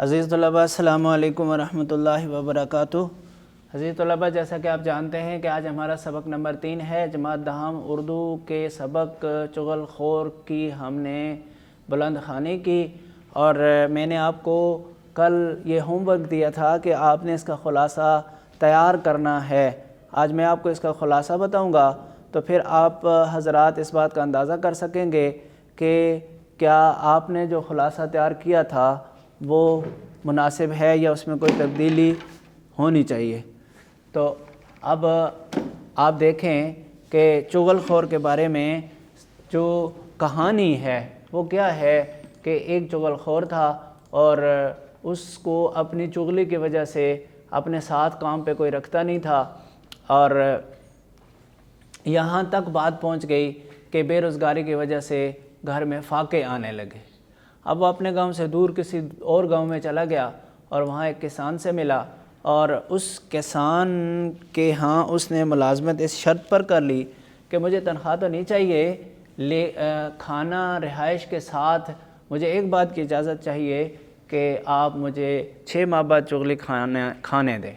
عزیز طلباء السلام علیکم ورحمۃ اللہ وبرکاتہ۔ عزیز طلباء، جیسا کہ آپ جانتے ہیں کہ آج ہمارا سبق نمبر 3 ہے جماعت دہم اردو کے سبق چغل خور کی ہم نے بلند خوانی کی، اور میں نے آپ کو کل یہ ہوم ورک دیا تھا کہ آپ نے اس کا خلاصہ تیار کرنا ہے۔ آج میں آپ کو اس کا خلاصہ بتاؤں گا، تو پھر آپ حضرات اس بات کا اندازہ کر سکیں گے کہ کیا آپ نے جو خلاصہ تیار کیا تھا وہ مناسب ہے یا اس میں کوئی تبدیلی ہونی چاہیے۔ تو اب آپ دیکھیں کہ چغل خور کے بارے میں جو کہانی ہے وہ کیا ہے کہ ایک چغل خور تھا اور اس کو اپنی چغلی کی وجہ سے اپنے ساتھ کام پہ کوئی رکھتا نہیں تھا، اور یہاں تک بات پہنچ گئی کہ بے روزگاری کی وجہ سے گھر میں فاقے آنے لگے۔ اب وہ اپنے گاؤں سے دور کسی اور گاؤں میں چلا گیا اور وہاں ایک کسان سے ملا، اور اس کسان کے ہاں اس نے ملازمت اس شرط پر کر لی کہ مجھے تنخواہ تو نہیں چاہیے، کھانا رہائش کے ساتھ مجھے ایک بات کی اجازت چاہیے کہ آپ مجھے 6 ماہ بعد چغلی کھانے دیں۔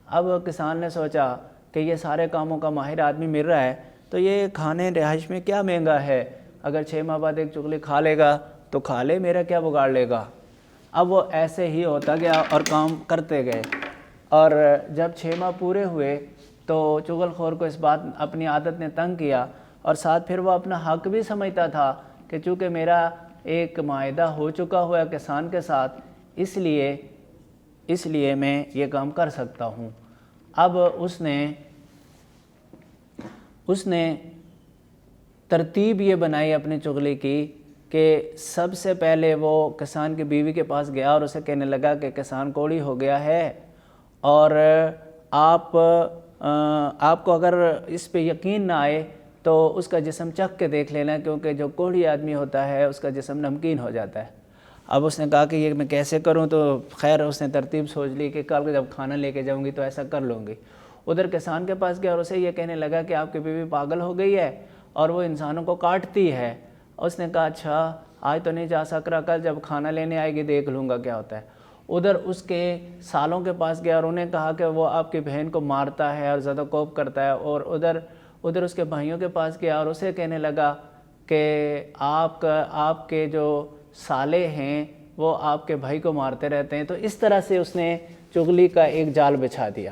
اب کسان نے سوچا کہ یہ سارے کاموں کا ماہر آدمی مل رہا ہے تو یہ کھانے رہائش میں کیا مہنگا ہے، اگر 6 ماہ بعد ایک چغلی کھا لے گا تو کھا لے، میرا کیا بگاڑ لے گا۔ اب وہ ایسے ہی ہوتا گیا اور کام کرتے گئے، اور جب 6 ماہ پورے ہوئے تو چغل خور کو اس بات اپنی عادت نے تنگ کیا، اور ساتھ پھر وہ اپنا حق بھی سمجھتا تھا کہ چونکہ میرا ایک معاہدہ ہو چکا ہوا کسان کے ساتھ، اس لیے میں یہ کام کر سکتا ہوں۔ اب اس نے ترتیب یہ بنائی اپنی چغلی کی کہ سب سے پہلے وہ کسان کی بیوی کے پاس گیا اور اسے کہنے لگا کہ کسان کوڑی ہو گیا ہے، اور آپ کو اگر اس پہ یقین نہ آئے تو اس کا جسم چکھ کے دیکھ لینا، کیونکہ جو کوڑی آدمی ہوتا ہے اس کا جسم نمکین ہو جاتا ہے۔ اب اس نے کہا کہ یہ میں کیسے کروں، تو خیر اس نے ترتیب سوچ لی کہ کل جب کھانا لے کے جاؤں گی تو ایسا کر لوں گی۔ ادھر کسان کے پاس گیا اور اسے یہ کہنے لگا کہ آپ کی بیوی پاگل ہو گئی ہے اور وہ انسانوں کو کاٹتی ہے۔ اس نے کہا اچھا آج تو نہیں جا سک رہا، کل جب کھانا لینے آئے گی دیکھ لوں گا کیا ہوتا ہے۔ ادھر اس کے سالوں کے پاس گیا اور انہیں کہا کہ وہ آپ کی بہن کو مارتا ہے اور زیادہ کوپ کرتا ہے، اور ادھر اس کے بھائیوں کے پاس گیا اور اسے کہنے لگا کہ آپ کے جو سالے ہیں وہ آپ کے بھائی کو مارتے رہتے ہیں۔ تو اس طرح سے اس نے چغلی کا ایک جال بچھا دیا۔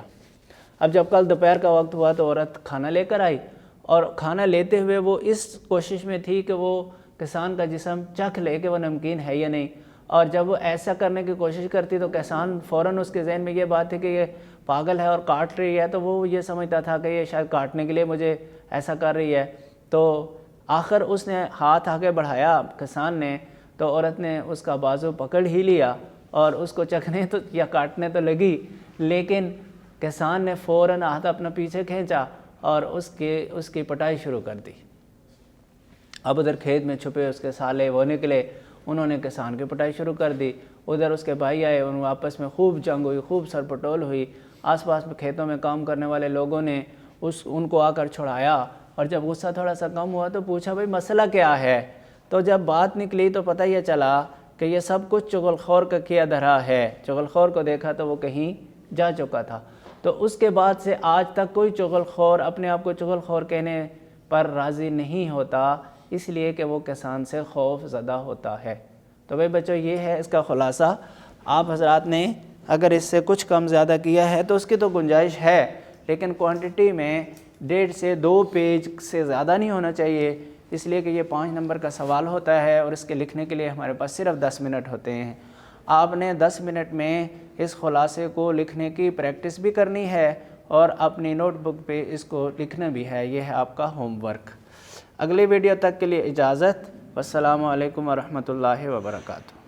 اب جب کل دوپہر کا وقت ہوا تو عورت کھانا لے کر آئی، اور کھانا لیتے ہوئے وہ اس کوشش میں تھی کہ وہ کسان کا جسم چکھ لے کہ وہ نمکین ہے یا نہیں، اور جب وہ ایسا کرنے کی کوشش کرتی تو کسان فوراً اس کے ذہن میں یہ بات تھی کہ یہ پاگل ہے اور کاٹ رہی ہے، تو وہ یہ سمجھتا تھا کہ یہ شاید کاٹنے کے لیے مجھے ایسا کر رہی ہے۔ تو آخر اس نے ہاتھ آگے بڑھایا کسان نے، تو عورت نے اس کا بازو پکڑ ہی لیا اور اس کو چکھنے تو یا کاٹنے تو لگی، لیکن کسان نے فوراً ہاتھ اپنا پیچھے کھینچا اور اس کی پٹائی شروع کر دی۔ اب ادھر کھیت میں چھپے اس کے سالے وہ نکلے، انہوں نے کسان کی پٹائی شروع کر دی۔ ادھر اس کے بھائی آئے، ان آپس میں خوب جنگ ہوئی، خوب سر پٹول ہوئی۔ آس پاس میں کھیتوں میں کام کرنے والے لوگوں نے ان کو آ کر چھڑایا، اور جب غصہ تھوڑا سا کم ہوا تو پوچھا بھائی مسئلہ کیا ہے۔ تو جب بات نکلی تو پتہ یہ چلا کہ یہ سب کچھ چغل خور کا کیا دھرا ہے۔ چغل خور کو دیکھا تو وہ کہیں جا چکا تھا۔ تو اس کے بعد سے آج تک کوئی چغل خور اپنے آپ کو چغل خور کہنے پر راضی نہیں ہوتا، اس لیے کہ وہ کسان سے خوف زدہ ہوتا ہے۔ تو بھائی بچوں، یہ ہے اس کا خلاصہ۔ آپ حضرات نے اگر اس سے کچھ کم زیادہ کیا ہے تو اس کی تو گنجائش ہے، لیکن کوانٹٹی میں 1.5 سے 2 پیج سے زیادہ نہیں ہونا چاہیے، اس لیے کہ یہ 5 نمبر کا سوال ہوتا ہے اور اس کے لکھنے کے لیے ہمارے پاس صرف 10 منٹ ہوتے ہیں۔ آپ نے 10 منٹ میں اس خلاصے کو لکھنے کی پریکٹس بھی کرنی ہے اور اپنی نوٹ بک پہ اس کو لکھنا بھی ہے۔ یہ ہے آپ کا ہوم ورک۔ اگلی ویڈیو تک کے لیے اجازت۔ والسلام علیکم ورحمۃ اللہ وبرکاتہ۔